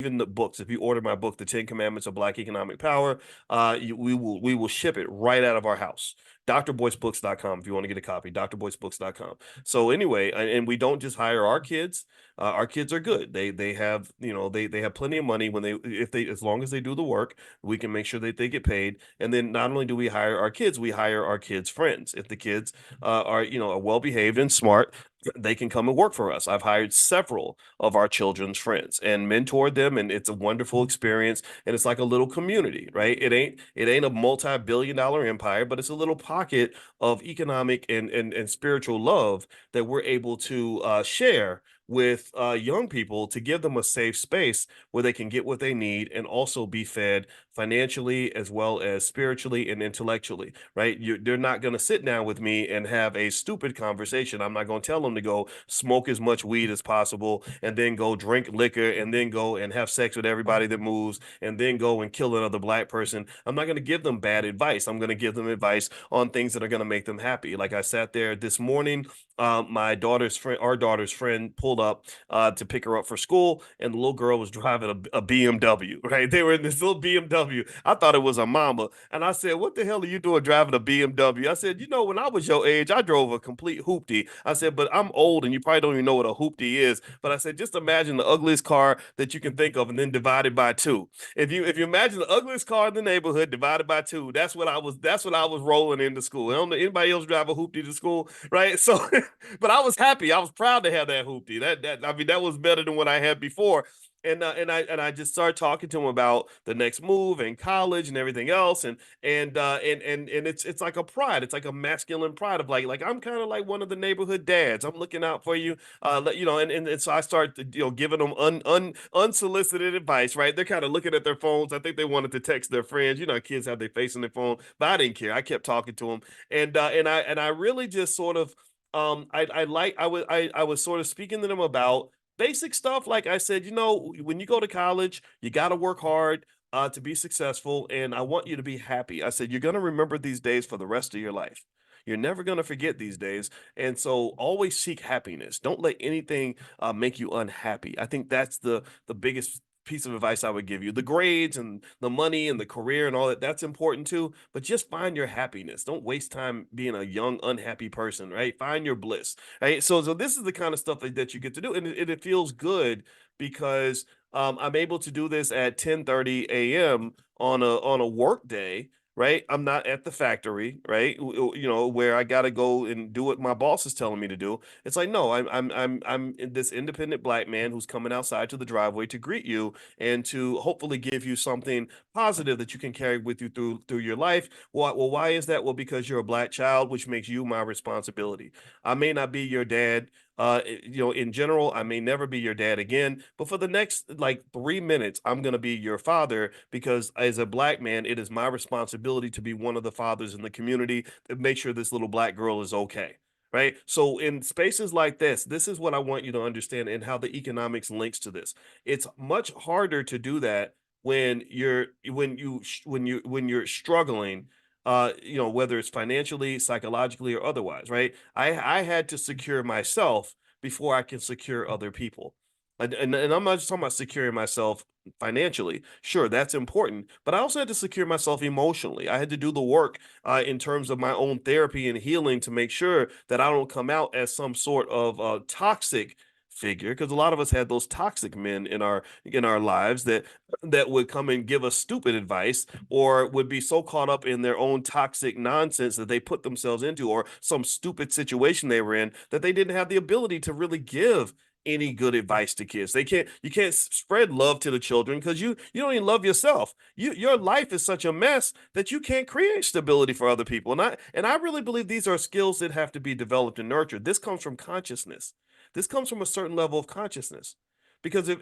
even the books. If you order my book, The 10 Commandments of Black Economic Power, we will ship it right out of our house. drboycebooks.com if you want to get a copy. drboycebooks.com. So anyway, and we don't just hire our kids. Our kids are good. They have, they have plenty of money when they, as long as they do the work, we can make sure that they get paid. And then not only do we hire our kids, we hire our kids' friends. If the kids are well behaved and smart, they can come and work for us. I've hired several of our children's friends and mentored them, and it's a wonderful experience. And it's like a little community, right? It ain't a multi-billion-dollar empire, but it's a little pocket of economic and spiritual love that we're able to share with young people, to give them a safe space where they can get what they need and also be fed financially as well as spiritually and intellectually, right? They're not going to sit down with me and have a stupid conversation. I'm not going to tell them to go smoke as much weed as possible and then go drink liquor and then go and have sex with everybody that moves and then go and kill another black person. I'm not going to give them bad advice. I'm going to give them advice on things that are going to make them happy. Like I sat there this morning, our daughter's friend pulled up to pick her up for school, and the little girl was driving a BMW, right? They were in this little BMW. I thought it was a mama. And I said, "What the hell are you doing driving a BMW?" I said, "When I was your age, I drove a complete hoopty." I said, "But I'm old and you probably don't even know what a hoopty is." But I said, just imagine the ugliest car that you can think of and then divide it by two. If you imagine the ugliest car in the neighborhood divided by two, that's what I was rolling into school. I don't know anybody else drive a hoopty to school, right? So but I was happy. I was proud to have that hoopty. That was better than what I had before. And I just started talking to him about the next move and college and everything else. And it's like a pride. It's like a masculine pride of like I'm kind of like one of the neighborhood dads. I'm looking out for you. And so I start giving them unsolicited advice, right? They're kind of looking at their phones. I think they wanted to text their friends. Kids have their face in their phone, but I didn't care. I kept talking to them. And I really just sort of I was sort of speaking to them about basic stuff. Like I said, when you go to college, you got to work hard to be successful, and I want you to be happy. I said you're going to remember these days for the rest of your life. You're never going to forget these days, and so always seek happiness. Don't let anything make you unhappy. I think that's the biggest piece of advice I would give you. The grades and the money and the career and all that, that's important too, but just find your happiness. Don't waste time being a young unhappy person, right? Find your bliss, right? So this is the kind of stuff that you get to do, and it feels good because I'm able to do this at 10:30 a.m. on a work day. Right, I'm not at the factory, right? Where I got to go and do what my boss is telling me to do. It's like, no, I'm this independent black man who's coming outside to the driveway to greet you and to hopefully give you something positive that you can carry with you through your life. Why is that? Well, because you're a black child, which makes you my responsibility. I may not be your dad. In general, I may never be your dad again, but for the next like 3 minutes, I'm going to be your father because as a black man, it is my responsibility to be one of the fathers in the community to make sure this little black girl is okay. Right. So in spaces like this is what I want you to understand and how the economics links to this. It's much harder to do that when you're struggling, whether it's financially, psychologically, or otherwise, right? I had to secure myself before I can secure other people. And I'm not just talking about securing myself financially. Sure, that's important, but I also had to secure myself emotionally. I had to do the work in terms of my own therapy and healing to make sure that I don't come out as some sort of toxic figure, because a lot of us had those toxic men in our lives that would come and give us stupid advice or would be so caught up in their own toxic nonsense that they put themselves into, or some stupid situation they were in, that they didn't have the ability to really give any good advice to kids. You can't spread love to the children because you don't even love yourself. Your life is such a mess that you can't create stability for other people. And I really believe these are skills that have to be developed and nurtured. This comes from consciousness. This comes from a certain level of consciousness. Because if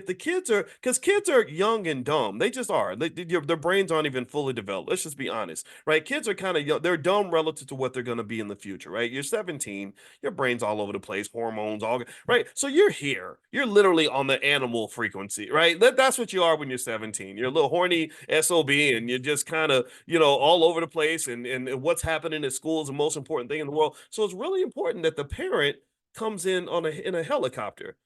the kids are, because kids are young and dumb, they just are. Their brains aren't even fully developed. Let's just be honest, right? Kids are kind of young, they're dumb relative to what they're going to be in the future, right? You're 17, your brain's all over the place, hormones, all right. So you're here, you're literally on the animal frequency, right? That's what you are when you're 17. You're a little horny sob, and you're just kind of all over the place, and what's happening at school is the most important thing in the world. So it's really important that the parent comes in in a helicopter,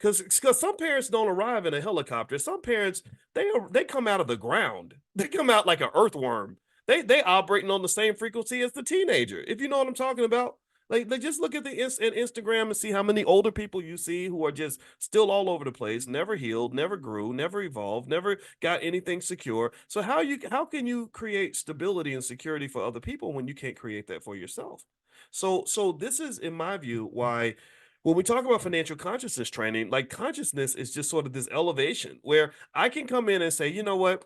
Because some parents don't arrive in a helicopter. Some parents they come out of the ground. They come out like an earthworm. They operating on the same frequency as the teenager. If you know what I'm talking about. Like, they just look at the Instagram and see how many older people you see who are just still all over the place, never healed, never grew, never evolved, never got anything secure. So how can you create stability and security for other people when you can't create that for yourself? So this is, in my view, why when we talk about financial consciousness training, like, consciousness is just sort of this elevation where I can come in and say, you know what,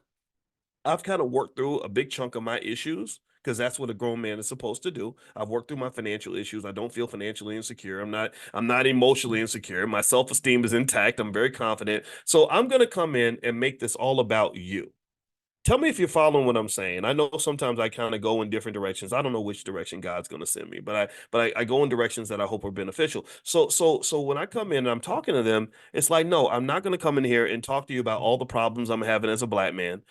I've kind of worked through a big chunk of my issues because that's what a grown man is supposed to do. I've worked through my financial issues. I don't feel financially insecure. I'm not emotionally insecure. My self-esteem is intact. I'm very confident. So I'm going to come in and make this all about you. Tell me if you're following what I'm saying. I know sometimes I kind of go in different directions. I don't know which direction God's going to send me, but I go in directions that I hope are beneficial. So when I come in and I'm talking to them, it's like, no, I'm not going to come in here and talk to you about all the problems I'm having as a black man.